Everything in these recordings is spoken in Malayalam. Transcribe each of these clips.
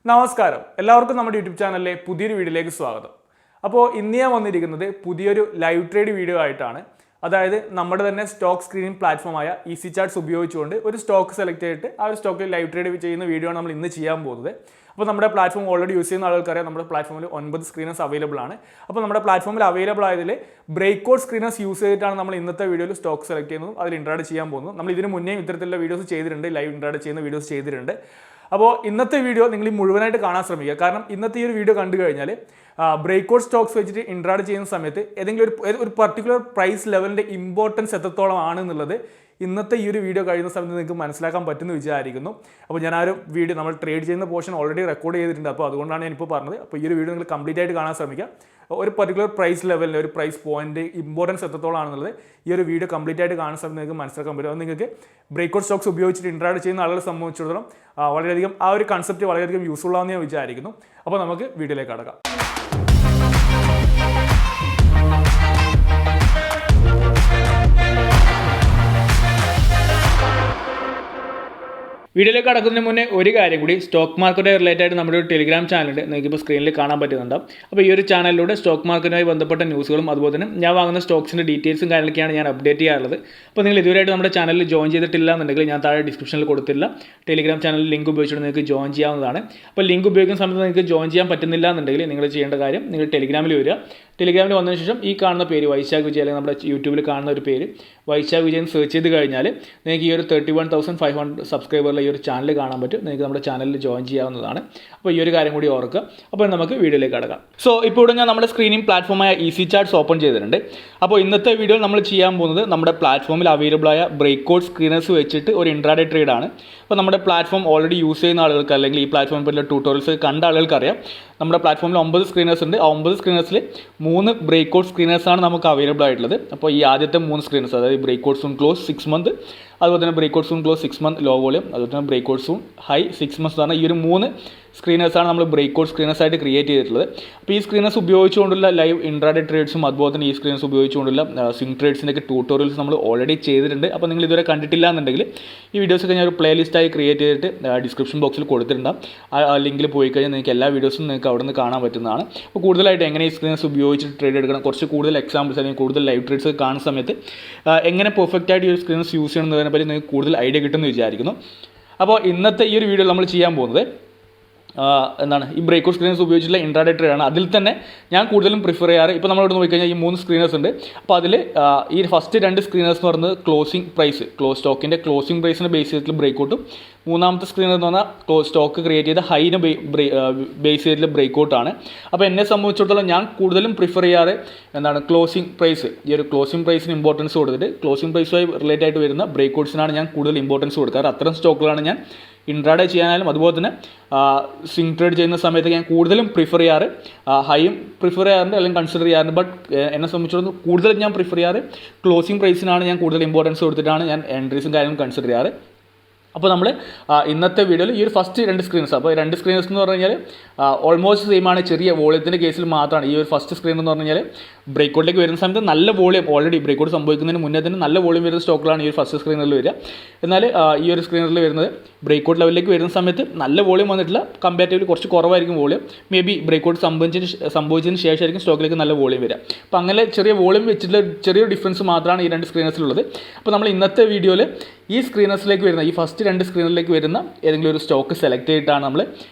നമസ്കാരം, എല്ലാവർക്കും നമ്മുടെ യൂട്യൂബ് ചാനലിലെ പുതിയൊരു വീഡിയോയിലേക്ക് സ്വാഗതം. അപ്പോൾ ഇന്ന് ഞാൻ വന്നിരിക്കുന്നത് പുതിയൊരു ലൈവ് ട്രേഡ് വീഡിയോ ആയിട്ടാണ്. അതായത് നമ്മുടെ തന്നെ സ്റ്റോക്ക് സ്ക്രീനിങ് പ്ലാറ്റ്ഫോമായ ഈസി ചാർട്സ് ഉപയോഗിച്ചുകൊണ്ട് ഒരു സ്റ്റോക്ക് സെലക്ട് ചെയ്തിട്ട് ആ ഒരു സ്റ്റോക്കിൽ ലൈവ് ട്രേഡ് ചെയ്യുന്ന വീഡിയോ ആണ് നമ്മൾ ഇന്ന് ചെയ്യാൻ പോകുന്നത്. അപ്പോൾ നമ്മുടെ പ്ലാറ്റ്ഫോം ഓൾറെഡി യൂസ് ചെയ്യുന്ന ആൾക്കാരെ നമ്മുടെ പ്ലാറ്റ്ഫോമിൽ 9 സ്ക്രീനേഴ്സ് അവൈലബിൾ ആണ്. അപ്പോൾ നമ്മുടെ പ്ലാറ്റ്ഫോമിൽ അവൈലബിൾ ആയതിൽ ബ്രേക്ക്ഔട്ട് സ്ക്രീനേഴ്സ് യൂസ് ചെയ്തിട്ടാണ് നമ്മൾ ഇന്നത്തെ വീഡിയോയിൽ സ്റ്റോക്ക് സെലക്ട് ചെയ്യുന്നതും അതിൽ ഇൻട്രാഡ് ചെയ്യാൻ പോകുന്നത്. നമ്മൾ ഇതിന് മുന്നേ ഇത്തരത്തിലുള്ള വീഡിയോസ് ചെയ്തിട്ടുണ്ട്, ലൈവ് ഇൻട്രാഡ് ചെയ്യുന്ന വീഡിയോസ് ചെയ്തിട്ടുണ്ട്. അപ്പോൾ ഇന്നത്തെ വീഡിയോ നിങ്ങൾ മുഴുവനായിട്ട് കാണാൻ ശ്രമിക്കുക. കാരണം ഇന്നത്തെ ഈ ഒരു വീഡിയോ കണ്ടു കഴിഞ്ഞാൽ ബ്രേക്ക്ഔട്ട് സ്റ്റോക്സ് വെച്ചിട്ട് ഇൻട്രാഡ് ചെയ്യുന്ന സമയത്ത് ഏതെങ്കിലും ഒരു പർട്ടിക്കുലർ പ്രൈസ് ലെവലിൻ്റെ ഇമ്പോർട്ടൻസ് എത്രത്തോളം ആണെന്നുള്ളത് ഇന്നത്തെ ഈ ഒരു വീഡിയോ കഴിയുന്ന സമയത്ത് നിങ്ങൾക്ക് മനസ്സിലാക്കാൻ പറ്റുമെന്ന് വിചാരിക്കുന്നു. അപ്പോൾ ഞാൻ ആ ഒരു വീഡിയോ നമ്മൾ ട്രേഡ് ചെയ്യുന്ന പോർഷൻ ഓൾറെഡി റെക്കോർഡ് ചെയ്തിട്ടുണ്ട്. അപ്പോൾ അതുകൊണ്ടാണ് ഞാനിപ്പോൾ പറഞ്ഞത്. അപ്പോൾ ഈ ഒരു വീഡിയോ നിങ്ങൾ കംപ്ലീറ്റ് ആയിട്ട് കാണാൻ ശ്രമിക്കുക. ഒരു പർട്ടിക്കുലർ പ്രൈസ് ലെവലിൻ്റെ ഒരു പ്രൈസ് പോയിന്റ് ഇമ്പോർട്ടൻസ് എത്രത്തോളം ആണെന്നുള്ളത് ഈ ഒരു വീഡിയോ കംപ്ലീറ്റ് ആയിട്ട് കാണുന്ന സമയത്ത് നിങ്ങൾക്ക് മനസ്സിലാക്കാൻ പറ്റും. അത് നിങ്ങൾക്ക് ബ്രേക്ക്ഔട്ട് സ്റ്റോക്സ് ഉപയോഗിച്ചിട്ട് ഇൻട്രാഡ് ചെയ്യുന്ന ആളുകളെ സംബന്ധിച്ചിടത്തോളം വളരെയധികം ആ ഒരു കൺസെപ്റ്റ് വളരെയധികം യൂസ്ഫുൾ ആണെന്ന് ഞാൻ വിചാരിക്കുന്നു. അപ്പോൾ നമുക്ക് വീഡിയോയിലേക്ക് കടക്കാം. വീഡിയോയിലേക്ക് കടക്കുന്നതിന് മുന്നേ ഒരു കാര്യം കൂടി, സ്റ്റോക്ക് മാർക്കറ്റ് റിലേറ്റഡ് ആയിട്ട് നമ്മുടെ ഒരു ടെലിഗ്രാം ചാനലുണ്ട്, നിങ്ങൾക്കിപ്പോൾ സ്ക്രീനിൽ കാണാൻ പറ്റുന്നുണ്ടാവും. അപ്പോൾ ഈ ഒരു ചാനലിലൂടെ സ്റ്റോക്ക് മാർക്കറ്റുമായി ബന്ധപ്പെട്ട ന്യൂസുകളും അതുപോലെ തന്നെ ഞാൻ വാങ്ങുന്ന സ്റ്റോക്സിൻ്റെ ഡീറ്റെയിൽസും കാര്യങ്ങളൊക്കെയാണ് ഞാൻ അപ്ഡേറ്റ് ചെയ്യാറുള്ളത്. അപ്പോൾ നിങ്ങൾ ഇതുവരെയായിട്ട് നമ്മുടെ ചാനലിൽ ജോയിൻ ചെയ്തിട്ടില്ല എന്നുണ്ടെങ്കിൽ ഞാൻ താഴെ ഡിസ്ക്രിപ്ഷനിൽ കൊടുത്തില്ല ടെലിഗ്രാം ചാനലിൽ ലിങ്ക് ഉപയോഗിച്ചിട്ട് നിങ്ങൾക്ക് ജോയിൻ ചെയ്യാവുന്നതാണ്. അപ്പോൾ ലിങ്ക് ഉപയോഗിക്കുന്ന സമയത്ത് നിങ്ങൾക്ക് ജോയിൻ ചെയ്യാൻ പറ്റുന്നില്ല എന്നുണ്ടെങ്കിൽ നിങ്ങൾ ചെയ്യേണ്ട കാര്യം, നിങ്ങൾ ടെലിഗ്രാമിൽ വരിക. ടെലിഗ്രാമിൽ വന്നതിന് ശേഷം ഈ കാണുന്ന പേര് വൈശാഖ് വിജയ്, അല്ലെങ്കിൽ നമ്മുടെ യൂട്യൂബിൽ കാണുന്ന ഒരു പേര് വൈശാഖ് വിജയ് എന്ന് സെർച്ച് ചെയ്ത് കഴിഞ്ഞാൽ നിങ്ങൾക്ക് ഈ ഒരു 31,500 സബ്സ്ക്രൈബറിലെ ഈ ഒരു ചാനൽ കാണാൻ പറ്റും. നിങ്ങൾക്ക് നമ്മുടെ ചാനലിൽ ജോയിൻ ചെയ്യാവുന്നതാണ്. അപ്പോൾ ഈ ഒരു കാര്യം കൂടി ഓർക്കുക. അപ്പോൾ നമുക്ക് വീഡിയോയിലേക്ക് കടക്കാം. സോ ഇപ്പോൾ ഇവിടെ ഞാൻ നമ്മുടെ സ്ക്രീനിങ് പ്ലാറ്റ്ഫോമായ ഈസി ചാർട്സ് ഓപ്പൺ ചെയ്തിട്ടുണ്ട്. അപ്പോൾ ഇന്നത്തെ വീഡിയോയിൽ നമ്മൾ ചെയ്യാൻ പോകുന്നത് നമ്മുടെ പ്ലാറ്റ്ഫോമിൽ അവൈലബിൾ ആയ ബ്രേക്ക്ഔട്ട് സ്ക്രീനേഴ്സ് വെച്ചിട്ട് ഒരു ഇൻട്രാഡേ ട്രേഡ് ആണ്. അപ്പോൾ നമ്മുടെ പ്ലാറ്റ്ഫോം ഓൾറെഡി യൂസ് ചെയ്യുന്ന ആളുകൾക്ക്, അല്ലെങ്കിൽ ഈ പ്ലാറ്റ്ഫോമിൽ പറ്റുന്ന ട്യൂട്ടോറിയൽസ് കണ്ട ആളുകൾക്ക് അറിയാം, നമ്മുടെ പ്ലാറ്റ്ഫോമിൽ 9 സ്ക്രീനേഴ്സ് ഉണ്ട്. ആ 9 സ്ക്രീനേഴ്സിൽ 3 ബ്രേക്ക്ഔട്ട് സ്ക്രീനേഴ്സാണ് നമുക്ക് അവൈലബിൾ ആയിട്ടുള്ളത്. അപ്പോൾ ഈ ആദ്യത്തെ 3 സ്ക്രീനേഴ്സ്, അതായത് ബ്രേക്ക്ഔട്ട് സൂൺ ക്ലോസ് 6 മന്ത്, അതുപോലെ തന്നെ breakout soon close 6 month low volume, അതുപോലെ തന്നെ ബ്രേക്ക്ഔട്ട് സൂൺ ഹൈ 6 മന്ത്സ് ആണ്. ഈ ഒരു 3 സ്ക്രീനേഴ്സാണ് നമ്മൾ ബ്രേക്ക്ഔട്ട് സ്ക്രീനേഴ്സായിട്ട് ക്രിയേറ്റ് ചെയ്തിട്ടുള്ളത്. അപ്പോൾ ഈ സ്ക്രീനേഴ്സ് ഉപയോഗിച്ചുകൊണ്ടുള്ള ലൈവ് ഇൻട്രാഡേ ട്രേഡ്സും അതുപോലെ തന്നെ ഈ സ്ക്രീനേഴ്സ് ഉപയോഗിച്ചുകൊണ്ടുള്ള സ്വിംഗ് ട്രേഡ്സിൻ്റെയൊക്കെ ട്യൂട്ടോറിയൽസ് നമ്മൾ ഓൾറെഡി ചെയ്തിട്ടുണ്ട്. അപ്പോൾ നിങ്ങൾ ഇതുവരെ കണ്ടിട്ടില്ല എന്നുണ്ടെങ്കിൽ ഈ വീഡിയോസൊക്കെ ഞാൻ ഒരു പ്ലേലിസ്റ്റായി ക്രിയേറ്റ് ചെയ്തിട്ട് ഡിസ്ക്രിപ്ഷൻ ബോക്സിൽ കൊടുത്തിട്ടുണ്ടാകും. ആ ലിങ്കിൽ പോയി കഴിഞ്ഞാൽ നിങ്ങൾക്ക് എല്ലാ വീഡിയോസും നിങ്ങൾക്ക് അവിടെ നിന്ന് കാണാൻ പറ്റുന്നതാണ്. അപ്പോൾ കൂടുതലായിട്ട് എങ്ങനെ ഈ സ്ക്രീനേഴ്സ് ഉപയോഗിച്ച് ട്രേഡ് എടുക്കണം, കുറച്ച് കൂടുതൽ എക്സാമ്പിൾസ് അല്ലെങ്കിൽ കൂടുതൽ ലൈവ് ട്രേഡ്സ് കാണുന്ന സമയത്ത് എങ്ങനെ പെർഫെക്റ്റ് ആയിട്ട് ഈ ഒരു സ്ക്രീനേഴ്സ് യൂസ് ചെയ്യണമെന്നതിനെ പറ്റി നിങ്ങൾക്ക് കൂടുതൽ ഐഡിയ കിട്ടുമെന്ന് വിചാരിക്കുന്നു. അപ്പോൾ ഇന്നത്തെ ഈ ഒരു വീഡിയോ നമ്മൾ ചെയ്യാൻ പോകുന്നത് എന്താണ്, ഈ ബ്രേക്ക്ഔട്ട് സ്ക്രീനേഴ്സ് ഉപയോഗിച്ചിട്ടുള്ള ഇൻട്രാഡേ ട്രേഡ് ആണ്. അതിൽ തന്നെ ഞാൻ കൂടുതലും പ്രിഫർ ചെയ്യാറ്, ഇപ്പോൾ നമ്മളിവിടെ നോക്കിക്കഴിഞ്ഞാൽ ഈ 3 സ്ക്രീനേഴ്സ് ഉണ്ട്. അപ്പോൾ അതിൽ ഈ ഫസ്റ്റ് 2 സ്ക്രീനേഴ്സ് എന്ന് പറയുന്നത് ക്ലോസിംഗ് പ്രൈസ്, സ്റ്റോക്കിൻ്റെ ക്ലോസിംഗ് പ്രൈസിനെ ബേസ് ചെയ്തിട്ടുള്ള ബ്രേക്ക്ഔട്ടും, മൂന്നാമത്തെ സ്ക്രീനർ എന്ന് പറഞ്ഞാൽ സ്റ്റോക്ക് ക്രിയേറ്റ് ചെയ്ത ഹൈനെ ബേസ് ചെയ്തിട്ടുള്ള ബ്രേക്ക്ഔട്ടാണ്. അപ്പോൾ എന്നെ സംബന്ധിച്ചിടത്തോളം ഞാൻ കൂടുതലും പ്രിഫർ ചെയ്യാറ് എന്താണ്, ക്ലോസിംഗ് പ്രൈസ്. ഈ ഒരു ക്ലോസിംഗ് പ്രൈസിന് ഇമ്പോർട്ടൻസ് കൊടുത്തിട്ട് ക്ലോസിംഗ് പ്രൈസുമായി റിലേറ്റ് ആയിട്ട് വരുന്ന ബ്രേക്ക്ഔട്ട്സിനാണ് ഞാൻ കൂടുതൽ ഇമ്പോർട്ടൻസ് കൊടുക്കാറ്. അത്തരം സ്റ്റോക്കുകളാണ് ഞാൻ ഇൻട്രാഡേ ചെയ്യാനായാലും അതുപോലെ തന്നെ സ്വിംഗ് ട്രേഡ് ചെയ്യുന്ന സമയത്ത് ഞാൻ കൂടുതലും പ്രിഫർ ചെയ്യാറ്. ഹൈയും പ്രിഫർ ചെയ്യാറുണ്ട്, അല്ലെങ്കിൽ കൺസിഡർ ചെയ്യാറുണ്ട്. ബട്ട് എന്നെ സംബന്ധിച്ചിടത്തോളം കൂടുതലും ഞാൻ പ്രിഫർ ചെയ്യാറ് ക്ലോസിംഗ് പ്രൈസിനാണ് ഞാൻ കൂടുതൽ ഇമ്പോർട്ടൻസ് കൊടുത്തിട്ടാണ് ഞാൻ എൻട്രീസും കാര്യങ്ങളും കൺസിഡർ ചെയ്യാറ്. അപ്പോൾ നമ്മൾ ഇന്നത്തെ വീഡിയോയിൽ ഈ ഒരു ഫസ്റ്റ് 2 സ്ക്രീൻസ്, അപ്പോൾ 2 സ്ക്രീൻസ് എന്ന് പറഞ്ഞു കഴിഞ്ഞാൽ ഓൾമോസ്റ്റ് സെയിം ആണ്. ചെറിയ വോളിയത്തിൻ്റെ കേസിൽ മാത്രമാണ് ഈ ഒരു ഫസ്റ്റ് സ്ക്രീൻ എന്ന് പറഞ്ഞു കഴിഞ്ഞാൽ ബ്രേക്ക്ഔട്ടിലേക്ക് വരുന്ന സമയത്ത് നല്ല വോളിയം, ഓൾറെഡി ബ്രേക്ക്ഔട്ട് സംഭവിക്കുന്നതിന് മുന്നേ തന്നെ നല്ല വോളിയം വരുന്ന സ്റ്റോക്കുകളാണ് ഈ ഒരു ഫസ്റ്റ് സ്ക്രീനറിൽ വരിക. എന്നാൽ ഈ ഒരു സ്ക്രീനറിൽ വരുന്നത് ബ്രേക്ക്ഔട്ട് ലെവലിലേക്ക് വരുന്ന സമയത്ത് നല്ല വോളിയം വന്നിട്ടില്ല, കമ്പാരിറ്റീവ്ലി കുറച്ച് കുറവായിരിക്കും വോളിയം. മേ ബി ബ്രേക്ക്ഔട്ട് സംഭവിച്ചതിന് ശേഷമായിരിക്കും സ്റ്റോക്കിലേക്ക് നല്ല വോളിയം വരിക. അപ്പോൾ അങ്ങനെ ചെറിയ വോളിയം വെച്ചിട്ടുള്ള ചെറിയൊരു ഡിഫറൻസ് മാത്രമാണ് ഈ 2 സ്ക്രീനേഴ്സിലുള്ളത്. അപ്പോൾ നമ്മൾ ഇന്നത്തെ വീഡിയോയിൽ ഈ സ്ക്രീനേഴ്സിലേക്ക് വരുന്ന, ഈ ഫസ്റ്റ് 2 സ്ക്രീനറിലേക്ക് വരുന്ന ഏതെങ്കിലും ഒരു സ്റ്റോക്ക് സെലക്ട് ചെയ്തിട്ടാണ് നമ്മൾ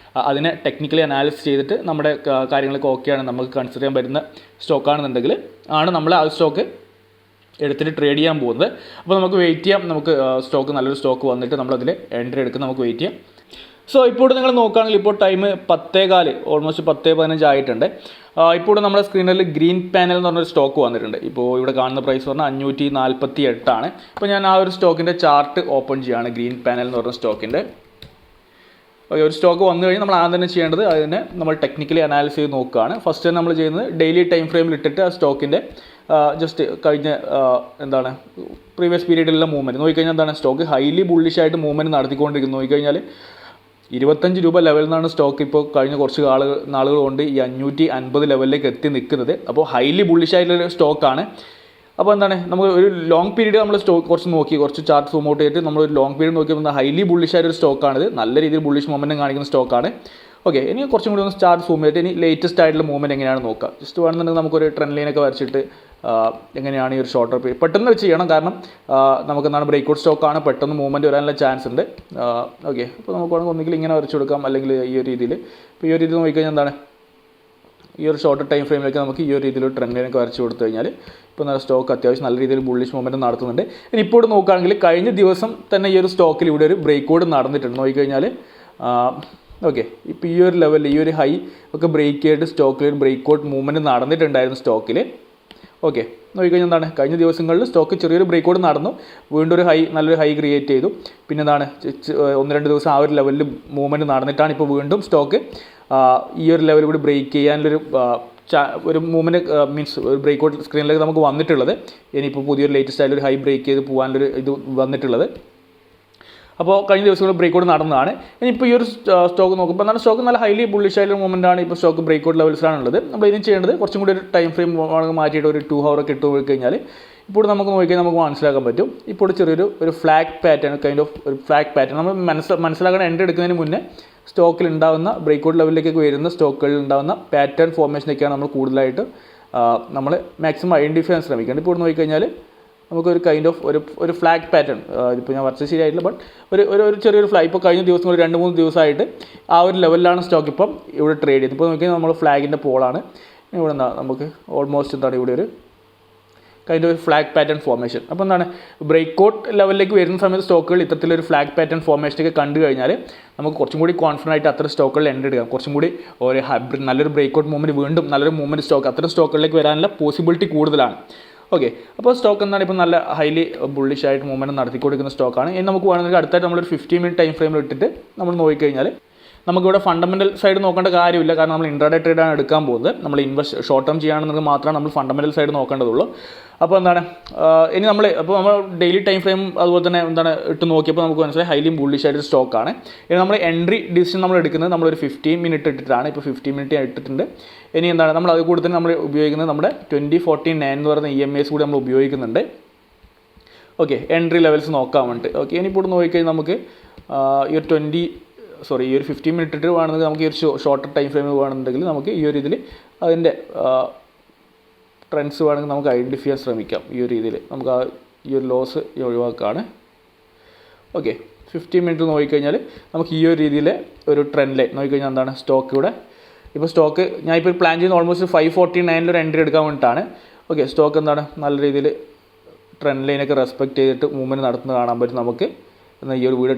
അതിനെ ടെക്നിക്കലി അനാലിസിസ് ചെയ്തിട്ട് നമ്മുടെ കാര്യങ്ങളൊക്കെ ഓക്കെയാണ്, നമുക്ക് കൺസിഡർ ചെയ്യാൻ പറ്റുന്ന സ്റ്റോക്കാണെന്നുണ്ടെങ്കിൽ ആണ് നമ്മൾ ആ സ്റ്റോക്ക് എടുത്തിട്ട് ട്രേഡ് ചെയ്യാൻ പോകുന്നത്. അപ്പോൾ നമുക്ക് വെയിറ്റ് ചെയ്യാം. നമുക്ക് സ്റ്റോക്ക് നല്ലൊരു സ്റ്റോക്ക് വന്നിട്ട് നമ്മളതിൽ എൻട്രി എടുക്കുക, നമുക്ക് വെയിറ്റ് ചെയ്യാം. സോ ഇപ്പോൾ നിങ്ങൾ നോക്കുകയാണെങ്കിൽ ഇപ്പോൾ ടൈം 10:15, ഓൾമോസ്റ്റ് 10:15 ആയിട്ടുണ്ട്. ഇപ്പോൾ നമ്മുടെ സ്ക്രീനിൽ ഗ്രീൻ പാനൽ എന്ന് പറഞ്ഞൊരു സ്റ്റോക്ക് വന്നിട്ടുണ്ട്. ഇപ്പോൾ ഇവിടെ കാണുന്ന പ്രൈസ് പറഞ്ഞാൽ 548 ആണ്. അപ്പോൾ ഞാൻ ആ ഒരു സ്റ്റോക്കിൻ്റെ ചാർട്ട് ഓപ്പൺ ചെയ്യുകയാണ്. ഗ്രീൻ പാനൽ എന്ന് പറഞ്ഞ സ്റ്റോക്കിൻ്റെ ഒരു സ്റ്റോക്ക് വന്നു കഴിഞ്ഞാൽ നമ്മൾ ആദ്യം തന്നെ ചെയ്യേണ്ടത് അതിനെ നമ്മൾ ടെക്നിക്കലി അനാലിസിസ് ചെയ്ത് നോക്കുകയാണ്. ഫസ്റ്റ് നമ്മൾ ചെയ്യുന്നത് ഡെയിലി ടൈം ഫ്രെയിമിൽ ഇട്ടിട്ട് ആ സ്റ്റോക്കിൻ്റെ ജസ്റ്റ് കഴിഞ്ഞ എന്താണ് പ്രീവിയസ് പീരീഡിലുള്ള മൂവ്മെൻറ്റ് നോക്കിക്കഴിഞ്ഞാൽ എന്താണ്, സ്റ്റോക്ക് ഹൈലി ബുള്ളിഷായിട്ട് മൂവ്മെൻറ്റ് നടത്തിക്കൊണ്ടിരിക്കുന്നു. നോക്കിക്കഴിഞ്ഞാൽ 25 രൂപ ലെവലിൽ നിന്നാണ് സ്റ്റോക്ക് ഇപ്പോൾ കഴിഞ്ഞ കുറച്ച് നാളുകൾ കൊണ്ട് ഈ 550 ലെവലിലേക്ക് എത്തി നിൽക്കുന്നത്. അപ്പോൾ ഹൈലി ബുള്ളിഷായിട്ടുള്ള സ്റ്റോക്കാണ്. അപ്പോൾ എന്താണ്, നമുക്ക് ഒരു ലോങ് പീരീഡ് നമ്മൾ സ്റ്റോക്ക് കുറച്ച് നോക്കി, കുറച്ച് ചാർട്ട് സൂം ഔട്ട് ചെയ്തിട്ട് നമ്മൾ ഒരു ലോങ് പീരീഡ് നോക്കിയപ്പോൾ ഹൈലി ബുള്ളിഷ് ആയൊരു സ്റ്റോക്കാണിത്. നല്ല രീതിയിൽ ബുള്ളിഷ് മൊമെൻറ്റം കാണിക്കുന്ന സ്റ്റോക്കാണ്. ഓക്കെ, ഇനി കുറച്ചും കൂടി ഒന്ന് ചാർട്ട് സൂം ചെയ്തിട്ട് ഇനി ലേറ്റസ്റ്റ് ആയിട്ടുള്ള മൂവ്മെൻറ്റ് എങ്ങനെയാണ് നോക്കാം. ജസ്റ്റ് വേണമെന്നുണ്ടെങ്കിൽ നമുക്കൊരു ട്രെൻഡ് ലൈനൊക്കെ വരച്ചിട്ട് എങ്ങനെയാണ് ഈ ഒരു ഷോർട്ടർ പീരീഡ് പെട്ടെന്ന് വെച്ച് ചെയ്യണം. കാരണം നമുക്ക് എന്താണ് ബ്രേക്ക്ഔട്ട് സ്റ്റോക്കാണ്, പെട്ടെന്ന് മൂവ്മെൻറ്റ് വരാനുള്ള ചാൻസ് ഉണ്ട്. ഓക്കെ, അപ്പോൾ നമുക്ക് വേണമെങ്കിൽ ഒന്നുകിൽ ഇങ്ങനെ വരച്ചു കൊടുക്കാം, അല്ലെങ്കിൽ ഈ ഒരു രീതിയിൽ. ഇപ്പോൾ ഈ ഒരു രീതിയിൽ നോക്കിക്കഴിഞ്ഞാൽ എന്താണ് ഈ ഒരു ഷോർട്ട് ടൈം ഫ്രെയിമിലേക്ക് നമുക്ക് ഈ ഒരു രീതിയിൽ ട്രെൻഡ് ലൈനൊക്കെ വരച്ച് കൊടുത്തു കഴിഞ്ഞാൽ ഇപ്പോൾ നല്ല സ്റ്റോക്ക് അത്യാവശ്യം നല്ല രീതിയിൽ ബുള്ളിഷ് മൂവ്മെൻറ്റ് നടത്തുന്നുണ്ട്. ഇനി ഇപ്പോൾ ഇവിടെ നോക്കുകയാണെങ്കിൽ കഴിഞ്ഞ ദിവസം തന്നെ ഈ ഒരു സ്റ്റോക്കിൽ ഇവിടെ ഒരു ബ്രേക്ക്ഔട്ട് നടന്നിട്ടുണ്ട്. നോക്കിക്കഴിഞ്ഞാൽ ഓക്കെ, ഇപ്പോൾ ഈ ഒരു ലെവലിൽ ഈ ഒരു ഹൈ ഒക്കെ ബ്രേക്ക് ചെയ്തിട്ട് സ്റ്റോക്കിൽ ഒരു ബ്രേക്ക്ഔട്ട് മൂവ്മെൻറ്റ് നടന്നിട്ടുണ്ടായിരുന്നു സ്റ്റോക്കിൽ. ഓക്കെ, നോക്കിക്കഴിഞ്ഞാൽ എന്താണ് കഴിഞ്ഞ ദിവസങ്ങളിൽ സ്റ്റോക്ക് ചെറിയൊരു ബ്രേക്ക്ഔട്ട് നടന്നു, വീണ്ടും ഒരു നല്ലൊരു ഹൈ ക്രിയേറ്റ് ചെയ്തു. പിന്നെ എന്താണ് 1-2 ദിവസം ആ ഒരു ലെവലിൽ മൂവ്മെൻറ്റ് നടന്നിട്ടാണ് ഇപ്പോൾ വീണ്ടും സ്റ്റോക്ക് ഈ ഒരു ലെവൽ കൂടി ബ്രേക്ക് ചെയ്യാനുള്ളൊരു ഒരു മൂവ്മെൻറ്റ് മീൻസ് ഒരു ബ്രേക്ക്ഔട്ട് സ്ക്രീനിലേക്ക് നമുക്ക് വന്നിട്ടുള്ളത്. ഇനിയിപ്പോൾ പുതിയൊരു ലേറ്റസ്റ്റ് ആയിട്ടൊരു ഹൈ ബ്രേക്ക് ചെയ്ത് പോകാനുള്ളൊരു ഇത് വന്നിട്ടുള്ളത്. അപ്പോൾ കഴിഞ്ഞ ദിവസങ്ങൾ ബ്രേക്ക്ഔട്ട് നടന്നതാണ്. ഇനിയിപ്പോൾ ഈ ഒരു സ്റ്റോക്ക് നോക്കുമ്പോൾ എന്താണ് സ്റ്റോക്ക് നല്ല ഹൈലി ബുള്ളിഷ് ആയിട്ടുള്ള മൂവ്മെൻ്റ് ആണ്. ഇപ്പോൾ സ്റ്റോക്ക് ബ്രേക്ക്ഔട്ട് ലെവൽസിലാണുള്ളത്. നമ്മൾ ഇനി ചെയ്യേണ്ടത് കുറച്ചും കൂടി ഒരു ടൈം ഫ്രെയിം മാറ്റിയിട്ട് ഒരു 2 hour ഒക്കെ ഇട്ട് പോയി കഴിഞ്ഞാൽ ഇപ്പോൾ നമുക്ക് നോക്കിയാൽ നമുക്ക് മനസ്സിലാക്കാൻ പറ്റും. ഇപ്പോൾ ചെറിയൊരു ഫ്ലാഗ് പാറ്റേൺ കൈൻഡ് ഓഫ് ഒരു ഫ്ലാഗ് പാറ്റേൺ നമ്മൾ മനസ്സിലാക്കാൻ എൻട്രി എടുക്കുന്നതിന് മുന്നേ സ്റ്റോക്കിൽ ഉണ്ടാകുന്ന ബ്രേക്ക്ഔട്ട് ലെവലിലേക്കൊക്കെ വരുന്ന സ്റ്റോക്കുകളിൽ ഉണ്ടാകുന്ന പാറ്റേൺ ഫോർമേഷനൊക്കെയാണ് നമ്മൾ കൂടുതലായിട്ട് നമ്മൾ മാക്സിമം ഐഡൻറ്റിഫൈ ചെയ്യാൻ ശ്രമിക്കേണ്ടത്. ഇപ്പോൾ നോക്കിക്കഴിഞ്ഞാൽ നമുക്കൊരു കൈൻഡ് ഓഫ് ഒരു ഫ്ലാഗ് പാറ്റേൺ, ഇപ്പോൾ ഞാൻ വരച്ചത് ശരിയായിട്ടില്ല, ബട്ട് ഒരു ചെറിയൊരു ഫ്ലാഗ് ഇപ്പോൾ കഴിഞ്ഞ ദിവസം ഒരു 2-3 ദിവസമായിട്ട് ആ ഒരു ലെവലിലാണ് സ്റ്റോക്ക് ഇപ്പം ഇവിടെ ട്രേഡ് ചെയ്തത്. ഇപ്പോൾ നോക്കിയാൽ നമ്മൾ ഫ്ലാഗിൻ്റെ പോളാണ് ഇവിടെ എന്താ നമുക്ക് ഓൾമോസ്റ്റ് എന്താണ് ഇവിടെ ഒരു kind of flag pattern formation. അപ്പോൾ എന്താണ് ബ്രേക്ക്ഔട്ട് ലെവലിലേക്ക് വരുന്ന സമയത്ത് സ്റ്റോക്കുകൾ ഇത്തരത്തിലൊരു ഫ്ലാഗ് പാറ്റേൺ ഫോർമേഷനൊക്കെ കണ്ടു കഴിഞ്ഞാൽ നമുക്ക് കുറച്ചും കൂടി കോൺഫിഡൻ്റ് ആയിട്ട് അത്ര സ്റ്റോക്കുകളിൽ എൻട്രി എടുക്കാം. കുറച്ചും കൂടി ഒരു നല്ലൊരു ബ്രേക്ക്ഔട്ട് മൂവ്മെൻറ്റ് വീണ്ടും നല്ലൊരു മൂവ്മെൻറ്റ് സ്റ്റോക്ക് അത്തരം സ്റ്റോക്കുകളിലേക്ക് വരാനുള്ള പോസിബിലിറ്റി കൂടുതലാണ്. ഓക്കെ, അപ്പോൾ സ്റ്റോക്ക് എന്താണ് ഇപ്പോൾ നല്ല ഹൈലി ബുള്ളിഷ് ആയിട്ട് മൂവ്മെൻറ്റ് നടത്തിക്കൊടുക്കുന്ന സ്റ്റോക്കാണ്. ഇനി നമുക്ക് വേണമെങ്കിൽ അടുത്തായിട്ട് നമ്മളൊരു 15 minute ടൈം ഫ്രെയിമിൽ ഇട്ടിട്ട് നമ്മൾ നോക്കിക്കഴിഞ്ഞാൽ നമുക്കിവിടെ ഫണ്ടമെൻ്റൽ സൈഡ് നോക്കേണ്ട കാര്യമില്ല. കാരണം നമ്മൾ ഇൻട്രാഡേ ട്രേഡാണ് എടുക്കാൻ പോകുന്നത്. നമ്മൾ ഷോർട്ട് ടേം ചെയ്യുകയാണെന്നുണ്ടെങ്കിൽ മാത്രമാണ് നമ്മൾ ഫണ്ടമെൻ്റൽ സൈഡ് നോക്കേണ്ടതുള്ളൂ. അപ്പോൾ എന്താണ് ഇനി നമ്മൾ ഡെയിലി ടൈം ഫ്രെയിം അതുപോലെ തന്നെ എന്താണ് ഇട്ട് നോക്കിയപ്പോൾ നമുക്ക് മനസ്സിലായി ഹൈലി ബുള്ളിഷ് ആയിട്ട് സ്റ്റോക്കാണ്. ഇനി നമ്മൾ എൻട്രി ഡിസിഷൻ നമ്മൾ എടുക്കുന്നത് നമ്മളൊരു 15 minute ഇട്ടിട്ടാണ്. ഇപ്പോൾ 15 minute ഇട്ടിട്ടുണ്ട്. ഇനി എന്താണ് നമ്മൾ അത് കൂടെ തന്നെ നമ്മൾ ഉപയോഗിക്കുന്നത് നമ്മുടെ 2049 എന്ന് പറയുന്ന EMAs കൂടി നമ്മൾ ഉപയോഗിക്കുന്നുണ്ട്. ഓക്കെ, എൻട്രി ലെവൽസ് നോക്കാൻ വേണ്ടിയിട്ട്. ഓക്കെ, ഇനിയിപ്പോൾ നോക്കിക്കഴിഞ്ഞാൽ നമുക്ക് ഈ ഒരു ഈ ഒരു 15 minute ഇട്ട് വേണമെങ്കിൽ നമുക്ക് ഈ ഒരു ഷോർട്ടർ ടൈം ഫ്രെയിം വേണമെന്നുണ്ടെങ്കിൽ നമുക്ക് ഈ ഒരു ഇതിൽ അതിൻ്റെ ട്രെൻഡ്സ് വേണമെങ്കിൽ നമുക്ക് ഐഡൻറ്റിഫൈ ചെയ്യാൻ ശ്രമിക്കാം. ഈ ഒരു രീതിയിൽ നമുക്ക് ഈ ഒരു ലോസ് ഒഴിവാക്കാണ്. ഓക്കെ, 15 minute നോക്കിക്കഴിഞ്ഞാൽ നമുക്ക് ഈ ഒരു രീതിയിൽ ഒരു ട്രെൻഡ് ലൈൻ നോക്കിക്കഴിഞ്ഞാൽ എന്താണ് സ്റ്റോക്ക് ഇവിടെ ഇപ്പോൾ സ്റ്റോക്ക് ഞാനിപ്പോൾ പ്ലാൻ ചെയ്യുന്ന ഓൾമോസ്റ്റ് 549 ഒരു എൻട്രി എടുക്കാൻ വേണ്ടിയിട്ടാണ്. ഓക്കെ, സ്റ്റോക്ക് എന്താണ് നല്ല രീതിയിൽ ട്രെൻഡ് ലൈനൊക്കെ റെസ്പെക്റ്റ് ചെയ്തിട്ട് മൂവ്മെൻറ്റ് നടത്തുന്നത് കാണാൻ പറ്റും നമുക്ക്. എന്നാൽ ഈ ഒരു വീഡിയോ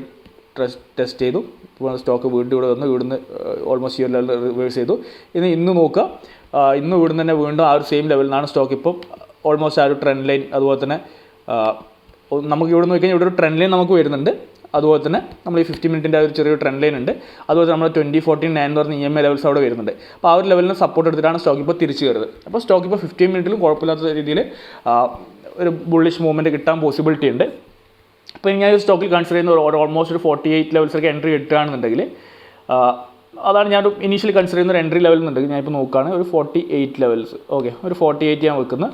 ടെസ്റ്റ് ചെയ്തു. ഇപ്പോൾ സ്റ്റോക്ക് വീണ്ടും ഇവിടെ വന്ന് ഇവിടുന്ന് ഓൾമോസ്റ്റ് ഈ ഒരു ലെവൽ റിവേഴ്സ് ചെയ്തു. ഇന്ന് നോക്കുക, ഇന്ന് ഇവിടുന്ന് തന്നെ വീണ്ടും ആ ഒരു സെയിം ലെവലിൽ നിന്നാണ് സ്റ്റോക്ക് ഇപ്പം ഓൾമോസ്റ്റ് ആ ഒരു ട്രെൻഡ് ലൈൻ. അതുപോലെ തന്നെ നമുക്ക് ഇവിടെ നോക്കിക്കഴിഞ്ഞാൽ ഇവിടെ ഒരു ട്രെൻഡ് ലൈൻ നമുക്ക് വരുന്നുണ്ട്. അതുപോലെ തന്നെ നമ്മൾ ഈ 50 minute ആ ഒരു ചെറിയൊരു ട്രെൻഡ് ലൈൻ ഉണ്ട്. അതുപോലെ നമ്മൾ 2049 എന്ന് പറഞ്ഞ EMA ലെവൽസ് അവിടെ വരുന്നുണ്ട്. അപ്പോൾ ആ ഒരു ലെവലിന് സപ്പോർട്ട് എടുത്തിട്ടാണ് സ്റ്റോക്ക് ഇപ്പോൾ തിരിച്ചു കയറുന്നത്. അപ്പോൾ സ്റ്റോക്ക് ഇപ്പോൾ 15 minute കുഴപ്പമില്ലാത്ത രീതിയിൽ ഒരു ബുള്ളിഷ് മൂവ്മെൻറ്റ് കിട്ടാൻ പോസിബിലിറ്റി ഉണ്ട്. അപ്പോൾ ഞാൻ ഈ സ്റ്റോക്കിൽ കൺസിഡർ ചെയ്യുന്ന ഓൾമോസ്റ്റ് ഒരു 48 ലെവൽസൊക്കെ എൻട്രി കിട്ടുകയാണെന്നുണ്ടെങ്കിൽ അതാണ് ഞാൻ ഇനീഷ്യലി കൺസിഡർ ചെയ്യുന്ന ഒരു എൻട്രി ലെവൽ എന്നുണ്ടെങ്കിൽ ഞാനിപ്പോൾ നോക്കുകയാണ് ഒരു 48 ലെവൽസ്. ഓക്കെ, ഒരു 48 ഞാൻ വെക്കുന്നത്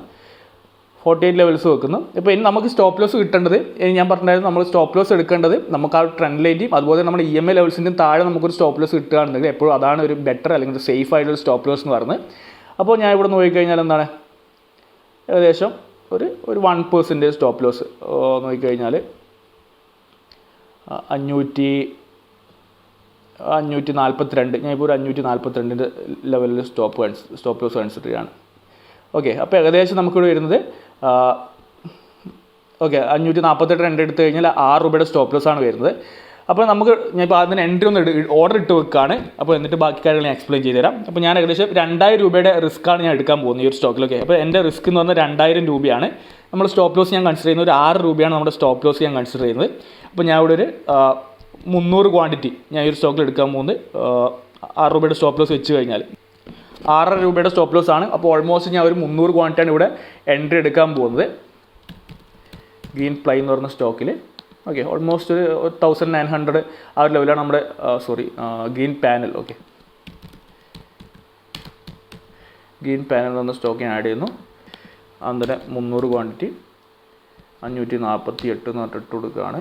48 ലെവൽസ് വെക്കുന്നു. ഇപ്പോൾ ഇനി നമുക്ക് സ്റ്റോപ്പ് ലോസ് കിട്ടേണ്ടത് ഞാൻ പറഞ്ഞിട്ടുണ്ടായിരുന്നു നമ്മൾ സ്റ്റോപ്പ് ലോസ് എടുക്കേണ്ടത് നമുക്ക് ആ ട്രെൻഡ് ലൈൻ്റെയും അതുപോലെ നമ്മുടെ EMA ലെവൽസിൻ്റെയും താഴെ നമുക്കൊരു സ്റ്റോപ്പ് ലോസ് കിട്ടുകയാണെന്നുണ്ടെങ്കിൽ എപ്പോഴും അതാണ് ഒരു ബെറ്റർ അല്ലെങ്കിൽ ഒരു സേഫ് ആയിട്ടുള്ള സ്റ്റോപ്പ് ലോസ് എന്ന് പറയുന്നത്. അപ്പോൾ ഞാൻ ഇവിടെ നോക്കിക്കഴിഞ്ഞാൽ എന്താണ് ഏകദേശം ഒരു 1% സ്റ്റോപ്പ് ലോസ് നോക്കിക്കഴിഞ്ഞാൽ 542 ഞാനിപ്പോൾ ഒരു 542 ലെവലിൽ സ്റ്റോപ്പ് ലോസ് കൺസിഡർ ചെയ്യാണ്. ഓക്കെ, അപ്പോൾ ഏകദേശം നമുക്കിവിടെ വരുന്നത് ഓക്കെ 548 എടുത്തു കഴിഞ്ഞാൽ 6 രൂപയുടെ സ്റ്റോപ്പ് ലോസ് ആണ് വരുന്നത്. അപ്പോൾ നമുക്ക് ഞാനിപ്പോൾ അതിന് എൻട്രി ഒന്ന് ഓർഡർ ഇട്ട് വെക്കുകയാണ്. അപ്പോൾ എന്നിട്ട് ബാക്കി കാര്യങ്ങൾ ഞാൻ എക്സ്പ്ലെയിൻ ചെയ്ത് തരാം. അപ്പോൾ ഞാൻ ഏകദേശം 2000 രൂപയുടെ റിസ്ക്കാണ് ഞാൻ എടുക്കാൻ പോകുന്നത് ഈ ഒരു സ്റ്റോക്കിലൊക്കെ. അപ്പോൾ എൻ്റെ റിസ്ക് എന്ന് പറഞ്ഞാൽ 2000 രൂപയാണ്. നമ്മൾ സ്റ്റോപ്പ് ലോസ് ഞാൻ കൺസിഡർ ചെയ്യുന്നത് ഒരു 6 രൂപയാണ് നമ്മുടെ സ്റ്റോപ്പ് ലോസ് ഞാൻ കൺസിഡർ ചെയ്യുന്നത്. അപ്പോൾ ഞാൻ ഇവിടെ ഒരു 300 ക്വാണ്ടിറ്റി ഞാൻ ഈ ഒരു സ്റ്റോക്കിൽ എടുക്കാൻ പോകുന്നത് 6 രൂപയുടെ സ്റ്റോപ്പ് ലോസ് വെച്ച് കഴിഞ്ഞാൽ 6.5 രൂപയുടെ സ്റ്റോപ്പ് ലോസ് ആണ്. അപ്പോൾ ഓൾമോസ്റ്റ് ഞാൻ ഒരു 300 ക്വാണ്ടിറ്റിയാണ് ഇവിടെ എൻട്രി എടുക്കാൻ പോകുന്നത് ഗ്രീൻ പ്ലൈ എന്ന് പറയുന്ന സ്റ്റോക്കിൽ. ഓക്കെ, ഓൾമോസ്റ്റ് ഒരു 1900 ആ ഒരു ലെവലാണ് നമ്മുടെ green panel. Okay, green panel എന്ന് പറഞ്ഞ സ്റ്റോക്ക് ഞാൻ ആഡ് ചെയ്യുന്നു. അതിന് 300 ക്വാണ്ടിറ്റി 548 എന്ന് പറഞ്ഞിട്ട് ഇട്ട് കൊടുക്കുകയാണ്.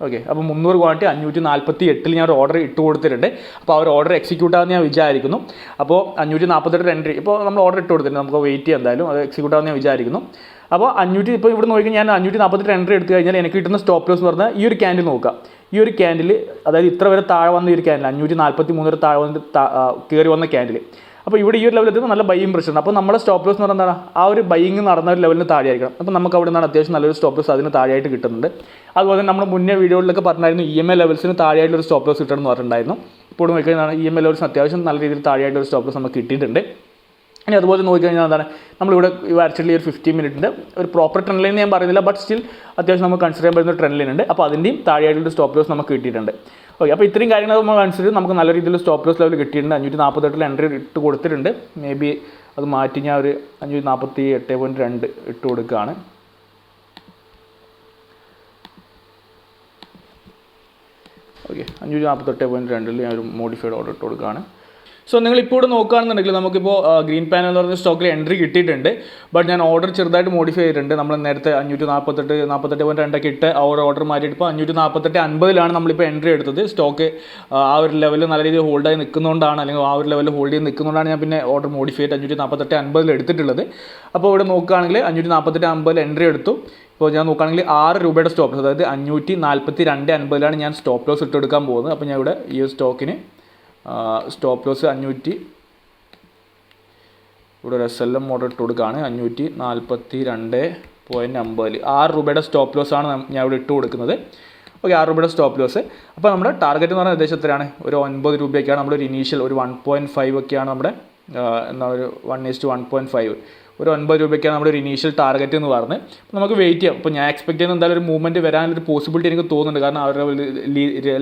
ഓക്കെ, അപ്പോൾ 300 ക്വാണ്ടിറ്റി 548 ഞാൻ ഒരു ഓർഡർ ഇട്ട് കൊടുത്തിട്ടുണ്ട്. അപ്പോൾ ആ ഒരു ഓർഡർ എക്സിക്യൂട്ട് ആവുമെന്ന് ഞാൻ വിചാരിക്കുന്നു. അപ്പോൾ 548 എൻട്രി ഇപ്പോൾ നമ്മൾ ഓർഡർ ഇട്ട് കൊടുത്തിട്ടുണ്ട്, നമുക്ക് വെയിറ്റ് ചെയ്യാം, എന്തായാലും അത് എക്സിക്യൂട്ട് ആവുമെന്ന് ഞാൻ വിചാരിക്കുന്നു. അപ്പോൾ 500 ഇപ്പോൾ ഇവിടെ നോക്കി ഞാൻ 548 എൻട്രി എടുത്തു കഴിഞ്ഞാൽ എനിക്ക് കിട്ടുന്ന സ്റ്റോപ്പ് ലോസ് എന്ന് പറഞ്ഞാൽ ഈ ഒരു ക്യാൻഡിൽ നോക്കാം. ഈ ഒരു ക്യാൻഡിൽ, അതായത് ഇത്ര വരെ താഴെ വന്ന ഈ ഒരു ക്യാൻഡിൽ 543 വരെ താഴെ വന്ന് കയറി വന്ന ക്യാൻഡിൽ, അപ്പോൾ ഇവിടെ ഈ ഒരു ലെവലിൽ എത്തുമ്പോൾ നല്ല ബൈയിങ് പ്രഷർ ഉണ്ട്. അപ്പോൾ നമ്മുടെ സ്റ്റോപ്പ് ലോസ് എന്ന് പറഞ്ഞാൽ എന്താണ്, ആ ഒരു ബൈയിങ് നടന്ന ഒരു ലെവലിന് താഴെയായിരിക്കണം. അപ്പോൾ നമുക്ക് അവിടെ നിന്നാണ് അത്യാവശ്യം നല്ലൊരു സ്റ്റോപ്പ് ലോസ് അതിന് താഴെയായിട്ട് കിട്ടുന്നുണ്ട്. അതുപോലെ തന്നെ നമ്മൾ മുന്നേ വീഡിയോകളിലൊക്കെ പറഞ്ഞായിരുന്നു EMA ലെവൽസിന് താഴെയായിട്ടൊരു സ്റ്റോപ്പ് ലോസ് കിട്ടണം എന്ന് പറഞ്ഞിട്ടുണ്ടായിരുന്നു. ഇപ്പോൾ നോക്കിക്കഴിഞ്ഞാൽ EMA ലെവൽസിന് അത്യാവശ്യം നല്ല രീതിയിൽ താഴെയായിട്ടൊരു സ്റ്റോപ്പ് ലോസ് നമുക്ക് കിട്ടിയിട്ടുണ്ട്. ഇനി അതുപോലെ നോക്കിക്കഴിഞ്ഞാൽ എന്താണ്, നമ്മളിവിടെ ആക്ച്വലി ഒരു 15 മിനിറ്റിൻ്റെ ഒരു പ്രോപ്പർ ട്രെൻഡ് ലൈൻ ഞാൻ പറയുന്നില്ല, ബട്ട് സ്റ്റിൽ അത്യാവശ്യം നമുക്ക് കൺസിഡർ ചെയ്യാൻ പറ്റുന്ന ട്രെൻഡ് ലൈൻ ഉണ്ട്. അപ്പോൾ അതിൻ്റെയും താഴെയായിട്ടൊരു സ്റ്റോപ്പ് ലോസ് നമുക്ക് കിട്ടിയിട്ടുണ്ട്. ഓക്കെ, അപ്പോൾ ഇത്രയും കാര്യങ്ങൾ നമ്മൾ കൺസിഡർ നമുക്ക് നല്ല രീതിയിൽ സ്റ്റോപ്പ് ലോസ് ലെവൽ കിട്ടിയിട്ടുണ്ട്. 548 എൻട്രി ഇട്ട് കൊടുത്തിട്ടുണ്ട്. മേ ബി അത് മാറ്റി ഞാൻ ഒരു 548.2 ഇട്ട് കൊടുക്കുകയാണ്. ഓക്കെ, 548.2 ഞാൻ ഒരു മോഡിഫൈഡ് ഓർഡർ ഇട്ട് കൊടുക്കുകയാണ്. സോ നിങ്ങൾ ഇപ്പോൾ ഇവിടെ നോക്കുകയാണെന്നുണ്ടെങ്കിൽ നമുക്കിപ്പോൾ ഗ്രീൻ പാനൽ എന്ന് പറഞ്ഞ സ്റ്റോക്കിൽ എൻട്രി കിട്ടിയിട്ടുണ്ട്. ബട്ട് ഞാൻ ഓർഡർ ചെറുതായിട്ട് മോഡിഫൈ ചെയ്തിട്ടുണ്ട്. നമ്മൾ നേരത്തെ 548.2 ഇട്ട് ആ ഒരു ഓർഡർ മാറ്റിയിട്ട് ഇപ്പോൾ 548.50 നമ്മളിപ്പോൾ എൻട്രി എടുത്തത്. സ്റ്റോക്ക് ആ ഒരു ലെവലിൽ നല്ല രീതിയിൽ ഹോൾഡായി നിൽക്കുന്നതുകൊണ്ടാണ്, അല്ലെങ്കിൽ ആ ഒരു ലെവലിൽ ഹോൾഡ് ചെയ്ത് നിൽക്കുന്നതുകൊണ്ടാണ് ഞാൻ പിന്നെ ഓർഡർ മോഡിഫൈ ചെയ്ത് 548.50 എടുത്തിട്ടുള്ളത്. അപ്പോൾ ഇവിടെ നോക്കുകയാണെങ്കിൽ 548.50 എൻട്രി എടുത്തു. ഇപ്പോൾ ഞാൻ നോക്കുകയാണെങ്കിൽ 6 രൂപയുടെ സ്റ്റോപ്പ് ലോസ്, അതായത് 542.50 ഞാൻ സ്റ്റോപ്പ് ലോസ് ഇട്ടെടുക്കാൻ പോകുന്നത്. അപ്പോൾ ഞാൻ ഇവിടെ ഈ ഒരു സ്റ്റോക്കിന് സ്റ്റോപ്പ് ലോസ് 500, ഇവിടെ ഒരു SLM ഓർഡർ ഇട്ട് കൊടുക്കുകയാണ് 542.50. 6 രൂപയുടെ സ്റ്റോപ്പ് ലോസാണ് ഞാൻ ഇവിടെ ഇട്ട് കൊടുക്കുന്നത്. ഓക്കെ, 6 രൂപയുടെ സ്റ്റോപ്പ് ലോസ്. അപ്പോൾ നമ്മുടെ ടാർഗറ്റ് എന്ന് പറഞ്ഞാൽ ഏകദേശം എത്രയാണ്, ഒരു 9 രൂപയൊക്കെയാണ് നമ്മുടെ ഒരു ഇനീഷ്യൽ, ഒരു 1.5 ഒക്കെയാണ് നമ്മുടെ എന്താ ഒരു 1:1.5, ഒരു 9 രൂപയ്ക്കാണ് നമ്മുടെ ഒരു ഇനീഷ്യൽ ടാർഗറ്റ് എന്ന് പറഞ്ഞ് നമുക്ക് വെയിറ്റ് ചെയ്യാം. അപ്പോൾ ഞാൻ എക്സ്പെക്ട് ചെയ്യുന്ന എന്തായാലും ഒരു മൂവ്മെൻറ്റ് വരാനൊരു പോസിബിലിറ്റി എനിക്ക് തോന്നുന്നുണ്ട്. കാരണം ആ ഒരു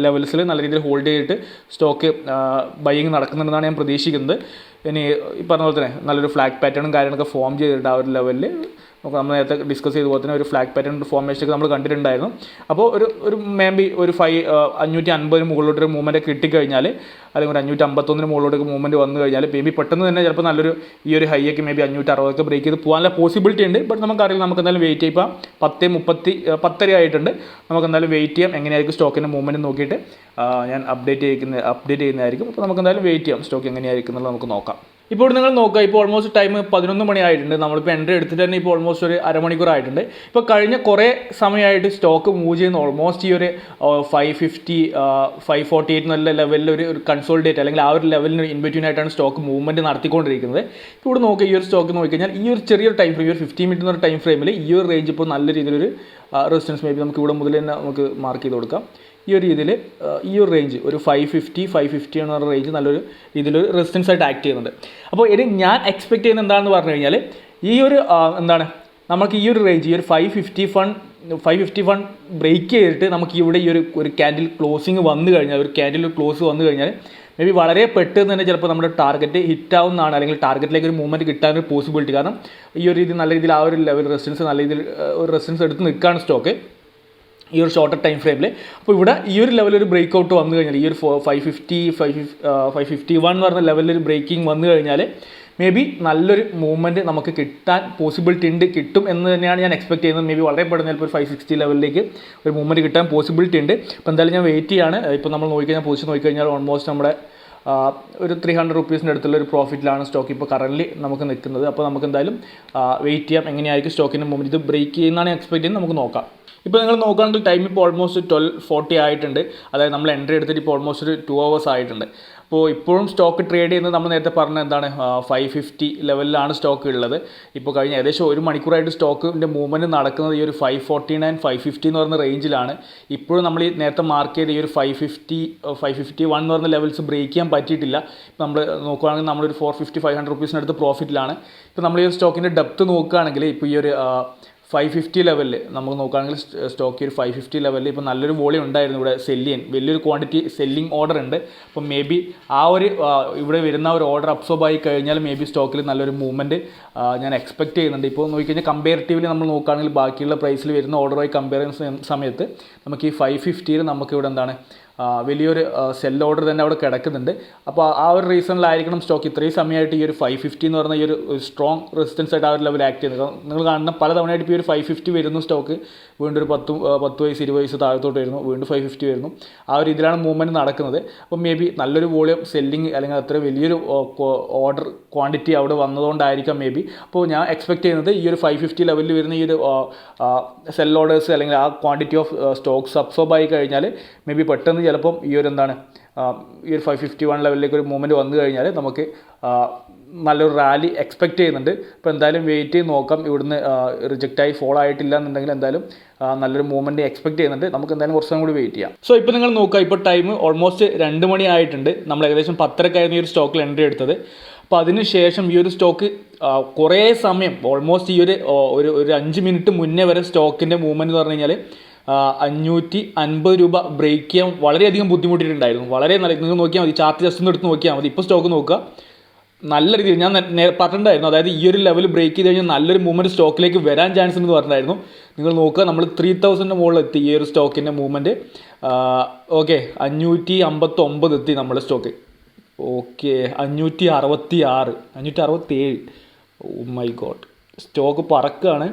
ലെവൽസിൽ നല്ല രീതിയിൽ ഹോൾഡ് ചെയ്തിട്ട് സ്റ്റോക്ക് ബൈയിങ് നടക്കുന്നുണ്ടെന്നാണ് ഞാൻ പ്രതീക്ഷിക്കുന്നത്. ഇനി ഈ പറഞ്ഞ പോലെ തന്നെ നല്ലൊരു ഫ്ലാഗ് പാറ്റേണും കാര്യങ്ങളൊക്കെ ഫോം ചെയ്തിട്ട് ആ ഒരു ലെവലിൽ നമുക്ക് നമ്മൾ നേരത്തെ ഡിസ്കസ് ചെയ്ത പോലെ തന്നെ ഒരു ഫ്ലാഗ് പാറ്റേൺ ഫോർമേഷനൊക്കെ നമ്മൾ കണ്ടിട്ടുണ്ടായിരുന്നു. അപ്പോൾ ഒരു മേ ബി ഒരു 550 മുകളിലോട്ടൊരു മൂവ്മെൻറ്റ് കിട്ടിക്കഴിഞ്ഞാൽ, അല്ലെങ്കിൽ ഒരു 551 മുകളിലോട്ടൊക്കെ മൂവ്മെൻറ്റ് വന്നു കഴിഞ്ഞാൽ മേ ബി പെട്ടെന്ന് തന്നെ ചിലപ്പോൾ നല്ലൊരു ഈ ഒരു ഹൈയൊക്കെ മേ ബി 560 ബ്രേക്ക് ചെയ്ത് പോകാനുള്ള പോസിബിലിറ്റി ഉണ്ട്. ബട്ട് നമുക്കറിയില്ല, നമുക്ക് എന്തായാലും വെയിറ്റ് ചെയ്യാം. ഇപ്പോൾ 10:30 ആയിട്ടുണ്ട്. നമുക്ക് എന്തായാലും വെയിറ്റ് ചെയ്യാം, എങ്ങനെയായിരിക്കും സ്റ്റോക്കിൻ്റെ മൂവ്മെൻറ്റ് നോക്കിയിട്ട് ഞാൻ അപ്ഡേറ്റ് ചെയ്യുന്നതായിരിക്കും. അപ്പോൾ നമുക്ക് എന്തായാലും വെയിറ്റ് ചെയ്യാം, സ്റ്റോക്ക് എങ്ങനെയായിരിക്കും എന്നുള്ളത് നമുക്ക് നോക്കാം. ഇപ്പോൾ നിങ്ങൾ നോക്കുക, ഇപ്പോൾ ഓൾമോസ്റ്റ് ടൈം 11 മണി ആയിട്ടുണ്ട്. നമ്മളിപ്പോൾ എൻട്രി എടുത്തിട്ട് തന്നെ ഇപ്പോൾ ഓൾമോസ്റ്റ് ഒരു അരമണിക്കൂർ ആയിട്ടുണ്ട്. ഇപ്പോൾ കഴിഞ്ഞ കുറേ സമയമായിട്ട് സ്റ്റോക്ക് മൂവ് ചെയ്യുന്ന ഓൾമോസ്റ്റ് ഈ ഒരു 550, 548 എന്നുള്ള ലെവലിൽ ഒരു കൺസോൾഡേറ്റ്, അല്ലെങ്കിൽ ആ ഒരു ലെവലിന് ഇൻബിറ്റ്വീൻ ആയിട്ടാണ് സ്റ്റോക്ക് മൂവ്മെൻറ്റ് നടത്തിക്കൊണ്ടിരിക്കുന്നത്. ഇപ്പോൾ ഇവിടെ നോക്കുക, ഈ ഒരു സ്റ്റോക്ക് നോക്കിക്കഴിഞ്ഞാൽ ഈ ഒരു ചെറിയൊരു ടൈം ഫ്രെയിം, ഈ ഒരു 15 മിനിറ്റ് എന്നൊരു ടൈം ഫ്രെയിമിൽ ഈ ഒരു റേഞ്ച് ഇപ്പോൾ നല്ല രീതിയിലൊരു റെസിസ്റ്റൻസ് മേ ബി നമുക്ക് ഇവിടെ മുതൽ തന്നെ നമുക്ക് മാർക്ക് ചെയ്ത് കൊടുക്കാം. ഈ ഒരു രീതിയിൽ ഈ ഒരു റേഞ്ച് ഒരു 550 എന്ന് പറഞ്ഞ റേഞ്ച് നല്ലൊരു രീതിയിലൊരു റെസിസ്റ്റൻസ് ആയിട്ട് ആക്ട് ചെയ്യുന്നുണ്ട്. അപ്പോൾ ഇനി ഞാൻ എക്സ്പെക്ട് ചെയ്യുന്നത് എന്താണെന്ന് പറഞ്ഞു കഴിഞ്ഞാൽ, ഈ ഒരു നമുക്ക് ഈ ഒരു റേഞ്ച്, ഈ ഒരു 550 ബ്രേക്ക് ചെയ്തിട്ട് നമുക്ക് ഇവിടെ ഈ ഒരു ക്യാൻഡിൽ ക്ലോസിങ് വന്നു കഴിഞ്ഞാൽ, ഒരു ക്യാൻഡിൽ ക്ലോസ് വന്നു കഴിഞ്ഞാൽ മേ ബി വളരെ പെട്ടെന്ന് തന്നെ ചിലപ്പോൾ നമ്മുടെ ടാർഗറ്റ് ഹിറ്റാവുന്നതാണ്, അല്ലെങ്കിൽ ടാർഗറ്റിലേക്ക് ഒരു മൂവ്മെൻറ്റ് കിട്ടാനൊരു പോസിബിലിറ്റി. കാരണം ഈ ഒരു രീതി നല്ല രീതിയിൽ ആ ഒരു ലെവൽ റെസിസ്റ്റൻസ് നല്ല രീതിയിൽ ഒരു റെസിസ്റ്റൻസ് എടുത്ത് നിൽക്കുകയാണ് സ്റ്റോക്ക് ഈ ഒരു ഷോർട്ടർ ടൈം ഫ്രെയിമിൽ. അപ്പോൾ ഇവിടെ ഈ ഒരു ലെവലൊരു ബ്രേക്ക് ഔട്ട് വന്നു കഴിഞ്ഞാൽ, ഈ ഒരു 551 എന്ന് പറഞ്ഞ ലെവലിലൊരു ബ്രേക്കിംഗ് വന്നു കഴിഞ്ഞാൽ മേ ബി നല്ലൊരു മൂവ്മെൻറ്റ് നമുക്ക് കിട്ടാൻ പോസിബിലിറ്റി ഉണ്ട്, കിട്ടും എന്ന് തന്നെയാണ് ഞാൻ എക്സ്പെക്ട് ചെയ്യുന്നത്. മേ ബി വളരെ പെട്ടെന്ന് ചിലപ്പോൾ ഒരു 560 ലെവലിലേക്ക് ഒരു മൂവ്മെൻറ്റ് കിട്ടാൻ പോസിബിലിറ്റി ഉണ്ട്. അപ്പോൾ എന്തായാലും ഞാൻ വെയിറ്റ് ചെയ്യാണ്. ഇപ്പോൾ നമ്മൾ നോക്കിക്കഴിഞ്ഞാൽ പൊസിഷൻ നോക്കിക്കഴിഞ്ഞാൽ ഓൾമോസ്റ്റ് നമ്മുടെ ഒരു 300 റുപ്പീസിൻ്റെ അടുത്തുള്ള ഒരു പ്രോഫിറ്റിലാണ് സ്റ്റോക്ക് ഇപ്പോൾ കറൻറ്റ്ലി നമുക്ക് നിൽക്കുന്നത്. അപ്പോൾ നമുക്ക് എന്തായാലും വെയിറ്റ് ചെയ്യാം, എങ്ങനെയായിരിക്കും സ്റ്റോക്കിൻ്റെ മൂവ്മെൻറ്റ്. ഇത് ബ്രേക്ക് ചെയ്യുന്നതാണ് എക്സ്പെക്ട് ചെയ്യുന്നത്, നമുക്ക് നോക്കാം. ഇപ്പോൾ നിങ്ങൾ നോക്കുകയാണെങ്കിൽ ടൈം ഇപ്പോൾ ഓൾമോസ്റ്റ് 12:40 ആയിട്ടുണ്ട്. അതായത് നമ്മൾ എൻട്രി എടുത്തിട്ട് ഇപ്പോൾ ഓൾമോസ്റ്റ് ഒരു 2 hours ആയിട്ടുണ്ട്. അപ്പോൾ ഇപ്പോഴും സ്റ്റോക്ക് ട്രേഡ് ചെയ്യുന്നത് നമ്മൾ നേരത്തെ പറഞ്ഞ എന്താണ് 550 ലെവലിലാണ് സ്റ്റോക്ക് ഉള്ളത്. ഇപ്പോൾ കഴിഞ്ഞ ഏകദേശം ഒരു മണിക്കൂറായിട്ട് സ്റ്റോക്കിൻ്റെ മൂവ്മെൻറ്റ് നടക്കുന്നത് ഈ ഒരു 549, 550 എന്ന് പറയുന്ന റേഞ്ചിലാണ്. ഇപ്പോഴും നമ്മൾ ഈ നേരത്തെ മാർക്ക് ചെയ്ത ഈ ഒരു 551 എന്ന് പറയുന്ന ലെവൽസ് ബ്രേക്ക് ചെയ്യാൻ പറ്റിയിട്ടില്ല. നമ്മൾ നോക്കുകയാണെങ്കിൽ നമ്മളൊരു 450-500 റുപ്പീസിനടുത്ത് പ്രോഫിറ്റിലാണ്. ഇപ്പോൾ നമ്മൾ ഈ സ്റ്റോക്കിൻ്റെ ഡെപ്ത് നോക്കുകയാണെങ്കിൽ ഇപ്പോൾ ഈ ഒരു 550 ലെവലിൽ നമുക്ക് നോക്കുകയാണെങ്കിൽ സ്റ്റോക്ക് ഒരു 550 ലെവലിൽ ഇപ്പോൾ നല്ലൊരു വോളിയം ഉണ്ടായിരുന്നു. ഇവിടെ വലിയൊരു ക്വാണ്ടിറ്റി സെല്ലിംഗ് ഓർഡർ ഉണ്ട്. അപ്പം മേ ബി ആ ഒരു ഇവിടെ വരുന്ന ഒരു ഓർഡർ അബ്സോർബ് ആയി കഴിഞ്ഞാൽ മേ ബി സ്റ്റോക്കിൽ നല്ലൊരു മൂവ്മെൻറ്റ് ഞാൻ എക്സ്പെക്ട് ചെയ്യുന്നുണ്ട്. ഇപ്പോൾ നോക്കിക്കഴിഞ്ഞാൽ കമ്പാരിറ്റീവ്ലി നമ്മൾ നോക്കുകയാണെങ്കിൽ ബാക്കിയുള്ള പ്രൈസിൽ വരുന്ന ഓർഡറുമായി കമ്പയർ ചെയ്യുന്ന സമയത്ത് നമുക്ക് ഈ 550യിൽ നമുക്കിവിടെ എന്താണ് വലിയൊരു സെൽ ഓർഡർ തന്നെ അവിടെ കിടക്കുന്നുണ്ട്. അപ്പോൾ ആ ഒരു റീസണിലായിരിക്കണം സ്റ്റോക്ക് ഇത്രയും സമയമായിട്ട് ഈ ഒരു 550 എന്ന് പറയുന്ന ഈ ഒരു സ്ട്രോങ് റെസിസ്റ്റൻസ് ആയിട്ട് ആ ഒരു ലെവൽ ആക്ട് ചെയ്യുന്നത്. നിങ്ങൾ കാണുന്ന പല തവണയായിട്ട് ഇപ്പോൾ ഈ ഒരു 550 വരുന്നു സ്റ്റോക്ക് വീണ്ടും ഒരു 10 പൈസ 20 പൈസ താഴത്തോട്ട് വരുന്നു, വീണ്ടും 550 വരുന്നു. ആ ഒരു രീതിയിലാണ് മൂവ്മെൻറ്റ് നടക്കുന്നത്. അപ്പോൾ മേ ബി നല്ലൊരു വോളിയം സെല്ലിങ് അല്ലെങ്കിൽ അത്ര വലിയൊരു ഓർഡർ ക്വാണ്ടിറ്റി അവിടെ വന്നതുകൊണ്ടായിരിക്കാം മേ ബി. അപ്പോൾ ഞാൻ എക്സ്പെക്ട് ചെയ്യുന്നത് ഈ ഒരു 550 ലെവലിൽ വരുന്ന ഈ ഒരു സെൽ ഓർഡേഴ്സ് അല്ലെങ്കിൽ ആ ക്വാണ്ടിറ്റി ഓഫ് സ്റ്റോക്സ് അബ്സോർബ് ആയി കഴിഞ്ഞാൽ മേ ബി പെട്ടെന്ന് ചിലപ്പം ഈ ഒരു ഈ ഒരു 551 ലെവലിലേക്ക് ഒരു മൂവ്മെൻറ്റ് വന്നു കഴിഞ്ഞാൽ നമുക്ക് നല്ലൊരു റാലി എക്സ്പെക്റ്റ് ചെയ്യുന്നുണ്ട്. അപ്പോൾ എന്തായാലും വെയിറ്റ് ചെയ്ത് നോക്കാം. ഇവിടുന്ന് റിജക്റ്റായി ഫോൾ ആയിട്ടില്ല എന്നുണ്ടെങ്കിൽ എന്തായാലും നല്ലൊരു മൂവ്മെൻറ്റ് എക്സ്പെക്റ്റ് ചെയ്യുന്നുണ്ട്. നമുക്ക് എന്തായാലും കുറച്ചും കൂടി വെയിറ്റ് ചെയ്യാം. സോ ഇപ്പോൾ നിങ്ങൾ നോക്കുക, ഇപ്പോൾ ടൈം ഓൾമോസ്റ്റ് 2 മണി ആയിട്ടുണ്ട്. നമ്മൾ ഏകദേശം 10:30 ഈ ഒരു സ്റ്റോക്കിൽ എൻട്രി എടുത്തത്. അപ്പോൾ അതിന് ശേഷം ഈ ഒരു സ്റ്റോക്ക് കുറേ സമയം ഓൾമോസ്റ്റ് ഈ ഒരു 5 മിനിറ്റ് മുന്നേ വരെ സ്റ്റോക്കിൻ്റെ മൂവ്മെൻറ്റ് എന്ന് പറഞ്ഞു കഴിഞ്ഞാൽ 550 രൂപ ബ്രേക്ക് ചെയ്യാൻ വളരെയധികം ബുദ്ധിമുട്ടിയിട്ടുണ്ടായിരുന്നു. വളരെ നല്ല, നിങ്ങൾ നോക്കിയാൽ മതി, ചാർട്ട് ജസ്റ്റ് ഒന്ന് എടുത്ത് നോക്കിയാൽ മതി. ഇപ്പോൾ സ്റ്റോക്ക് നോക്കുക, നല്ല രീതിയിൽ ഞാൻ പറഞ്ഞിട്ടുണ്ടായിരുന്നു, അതായത് ഈ ഒരു ലെവൽ ബ്രേക്ക് ചെയ്ത് കഴിഞ്ഞാൽ നല്ലൊരു മൂവ്മെൻറ്റ് സ്റ്റോക്കിലേക്ക് വരാൻ ചാൻസ് എന്ന് പറഞ്ഞിട്ടുണ്ടായിരുന്നു. നിങ്ങൾ നോക്കുക, നമ്മൾ 3000 മുകളിൽ എത്തി ഈ ഒരു സ്റ്റോക്കിൻ്റെ മൂവ്മെൻറ്റ്. ഓക്കെ, 559 എത്തി നമ്മുടെ stock. Okay, 566, 567. Oh my god, stock പറക്കുകയാണ്.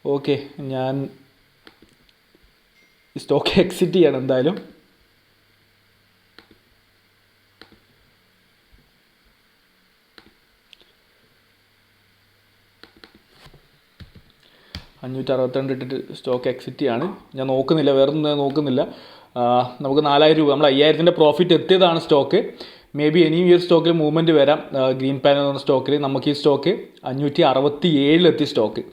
ഓക്കെ, ഞാൻ സ്റ്റോക്ക് എക്സിറ്റ് ചെയ്യണം എന്തായാലും. $562 ഇട്ടിട്ട് സ്റ്റോക്ക് എക്സിറ്റ് ചെയ്യാണ്. ഞാൻ നോക്കുന്നില്ല, വേറെ ഒന്നും നോക്കുന്നില്ല. നമുക്ക് 4000 രൂപ, നമ്മൾ 5000ൻ്റെ പ്രോഫിറ്റ് എത്തിയതാണ് സ്റ്റോക്ക്. മേ ബി ഇനിയും ഈ ഒരു സ്റ്റോക്കിൽ മൂവ്മെൻറ്റ് വരാം. ഗ്രീൻ പാനൽ എന്ന സ്റ്റോക്കിൽ നമുക്ക് ഈ സ്റ്റോക്ക് 567 സ്റ്റോക്ക്.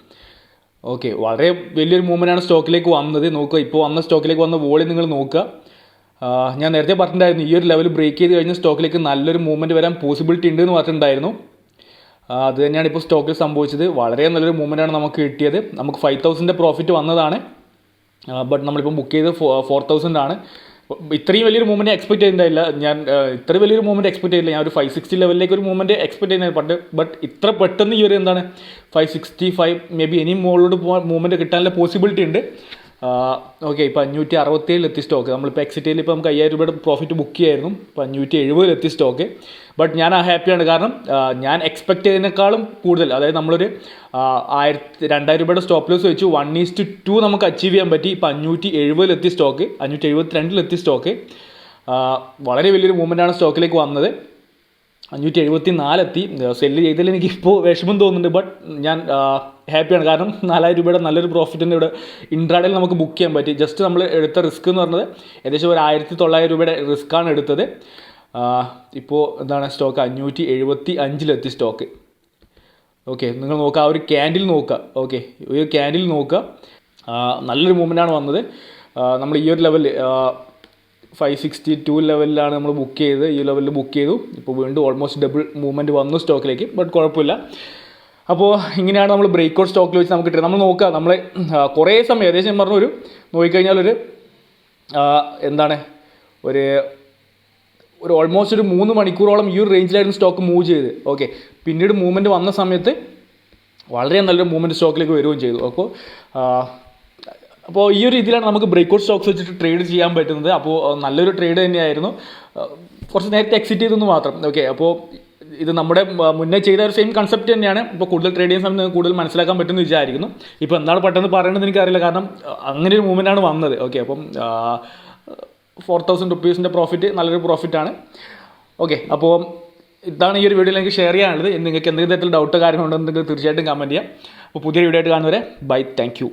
ഓക്കെ, വളരെ വലിയൊരു മൂവ്മെൻറ്റാണ് സ്റ്റോക്കിലേക്ക് വന്നത്. നോക്കുക, ഇപ്പോൾ വന്ന സ്റ്റോക്കിലേക്ക് വന്ന വോളിയം നിങ്ങൾ നോക്കുക. ഞാൻ നേരത്തെ പറഞ്ഞിട്ടുണ്ടായിരുന്നു ഈ ഒരു ലെവൽ ബ്രേക്ക് ചെയ്ത് കഴിഞ്ഞ സ്റ്റോക്കിലേക്ക് നല്ലൊരു മൂവ്മെൻറ്റ് വരാൻ പോസിബിലിറ്റി ഉണ്ട് എന്ന് പറഞ്ഞിട്ടുണ്ടായിരുന്നു. അത് തന്നെയാണ് ഇപ്പോൾ സ്റ്റോക്കിൽ സംഭവിച്ചത്. വളരെ നല്ലൊരു മൂവ്മെൻറ്റാണ് നമുക്ക് കിട്ടിയത്. നമുക്ക് 5000ൻ്റെ പ്രോഫിറ്റ് വന്നതാണ്. ബട്ട് നമ്മളിപ്പോൾ ബുക്ക് ചെയ്ത് 4000 ആണ്. ഇത്രയും വലിയൊരു മൂവ്മെൻറ്റ് എക്സ്പെക്ട് ചെയ്യുന്നില്ല ഞാൻ. ഇത്ര വലിയൊരു മൂവ്മെൻറ്റ് എക്സ്പെക്ട് ചെയ്തില്ല. ഞാൻ ഒരു 560 ലെവലിലേക്ക് ഒരു മൂവ്മെൻറ്റ് എക്സ്പെക്ട് ചെയ്യുന്നത്. ബട്ട് ഇത്ര പെട്ടെന്ന് ഈ ഒരു 565 മേ ബി ഇനിയും മുകളിലോട്ട് പോകാൻ മൂവ്മെൻറ്റ് കിട്ടാനുള്ള പോസിബിലിറ്റി ഉണ്ട്. ഓക്കെ, ഇപ്പോൾ 567 എത്തി സ്റ്റോക്ക്. നമ്മളിപ്പോൾ എക്സിറ്റിയിൽ ഇപ്പോൾ നമുക്ക് 5000 രൂപയുടെ പ്രോഫിറ്റ് ബുക്ക് ചെയ്യായിരുന്നു. ഇപ്പോൾ 570 എത്തി സ്റ്റോക്ക്. ബട്ട് ഞാൻ ഹാപ്പിയാണ്, കാരണം ഞാൻ എക്സ്പെക്ട് ചെയ്തതിനേക്കാളും കൂടുതൽ, അതായത് നമ്മളൊരു 2000 രൂപയുടെ സ്റ്റോപ്പ് ലോസ് വെച്ച് 1:2 നമുക്ക് അച്ചീവ് ചെയ്യാൻ പറ്റി. ഇപ്പോൾ 570 എത്തി സ്റ്റോക്ക്, 572 സ്റ്റോക്ക്. വളരെ വലിയൊരു മൂവ്മെൻറ്റാണ് സ്റ്റോക്കിലേക്ക് വന്നത്. 574 എത്തി. സെല്ല് ചെയ്തതിൽ എനിക്ക് ഇപ്പോൾ വിഷമം തോന്നുന്നുണ്ട്. ബട്ട് ഞാൻ ഹാപ്പിയാണ്, കാരണം 4000 രൂപയുടെ നല്ലൊരു പ്രോഫിറ്റിൻ്റെ ഇവിടെ ഇൻട്രാഡേയിൽ നമുക്ക് ബുക്ക് ചെയ്യാൻ പറ്റി. ജസ്റ്റ് നമ്മൾ എടുത്ത റിസ്ക് എന്ന് പറഞ്ഞത് ഏകദേശം ഒരു 1900 രൂപയുടെ റിസ്ക്കാണ് എടുത്തത്. ഇപ്പോൾ സ്റ്റോക്ക് 575 സ്റ്റോക്ക്. ഓക്കെ, നിങ്ങൾ നോക്കുക, ആ ഒരു ക്യാൻഡിൽ നോക്കുക. ഓക്കെ, ഈ ഒരു ക്യാൻഡിൽ നോക്കുക, നല്ലൊരു മൂവ്മെൻറ്റാണ് വന്നത്. നമ്മൾ ഈ ഒരു ലെവലിൽ 562 ലെവലിലാണ് നമ്മൾ ബുക്ക് ചെയ്തത്. ഈ ലെവലിൽ ബുക്ക് ചെയ്തു. ഇപ്പോൾ വീണ്ടും ഓൾമോസ്റ്റ് ഡബിൾ മൂവ്മെൻറ്റ് വന്നു സ്റ്റോക്കിലേക്ക്. ബട്ട് കുഴപ്പമില്ല. അപ്പോൾ ഇങ്ങനെയാണ് നമ്മൾ ബ്രേക്ക് ഔട്ട് സ്റ്റോക്കിൽ വെച്ച് നമുക്ക് കിട്ടുന്നത്. നമ്മൾ നോക്കുക, നമ്മൾ കുറേ സമയം, ഏകദേശം ഞാൻ പറഞ്ഞു, നോക്കിക്കഴിഞ്ഞാൽ ഒരു ഓൾമോസ്റ്റ് ഒരു 3 മണിക്കൂറോളം ഈ ഒരു റേഞ്ചിലായിരുന്നു സ്റ്റോക്ക് മൂവ് ചെയ്ത്. ഓക്കെ, പിന്നീട് മൂവ്മെൻറ്റ് വന്ന സമയത്ത് വളരെ നല്ലൊരു മൂവ്മെൻറ്റ് സ്റ്റോക്കിലേക്ക് വരികയും ചെയ്തു. അപ്പോൾ ഈ ഒരു രീതിയിലാണ് നമുക്ക് ബ്രേക്ക് ഔട്ട് സ്റ്റോക്സ് വെച്ചിട്ട് ട്രേഡ് ചെയ്യാൻ പറ്റുന്നത്. അപ്പോൾ നല്ലൊരു ട്രേഡ് തന്നെയായിരുന്നു. കുറച്ച് നേരത്തെ എക്സിറ്റ് ചെയ്തെന്ന് മാത്രം. ഓക്കെ, അപ്പോൾ ഇത് നമ്മുടെ മുന്നേ ചെയ്ത ഒരു സെയിം കൺസെപ്റ്റ് തന്നെയാണ്. ഇപ്പോൾ കൂടുതൽ ട്രേഡ് ചെയ്യുന്ന സമയത്ത് കൂടുതൽ മനസ്സിലാക്കാൻ പറ്റുമെന്ന് വിചാരിക്കുന്നു. ഇപ്പോൾ എന്താണ് പെട്ടെന്ന് പറയേണ്ടത് എനിക്കറിയില്ല, കാരണം അങ്ങനെ ഒരു മൂവ്മെൻറ്റാണ് വന്നത്. ഓക്കെ, അപ്പം 4000 റുപ്പീസിൻ്റെ പ്രോഫിറ്റ് നല്ലൊരു പ്രോഫിറ്റാണ്. ഓക്കെ, അപ്പോൾ ഇതാണ് ഈ ഒരു വീഡിയോയിൽ എനിക്ക് ഷെയർ ചെയ്യാനുള്ളത്. നിങ്ങൾക്ക് എന്തെങ്കിലും തരത്തിൽ ഡൗട്ടോ കാര്യങ്ങളുണ്ടെങ്കിൽ തീർച്ചയായിട്ടും കമൻറ്റ് ചെയ്യാം. അപ്പോൾ പുതിയൊരു വീഡിയോ ആയിട്ട് കാണുന്നവരെ ബൈ, താങ്ക് യു.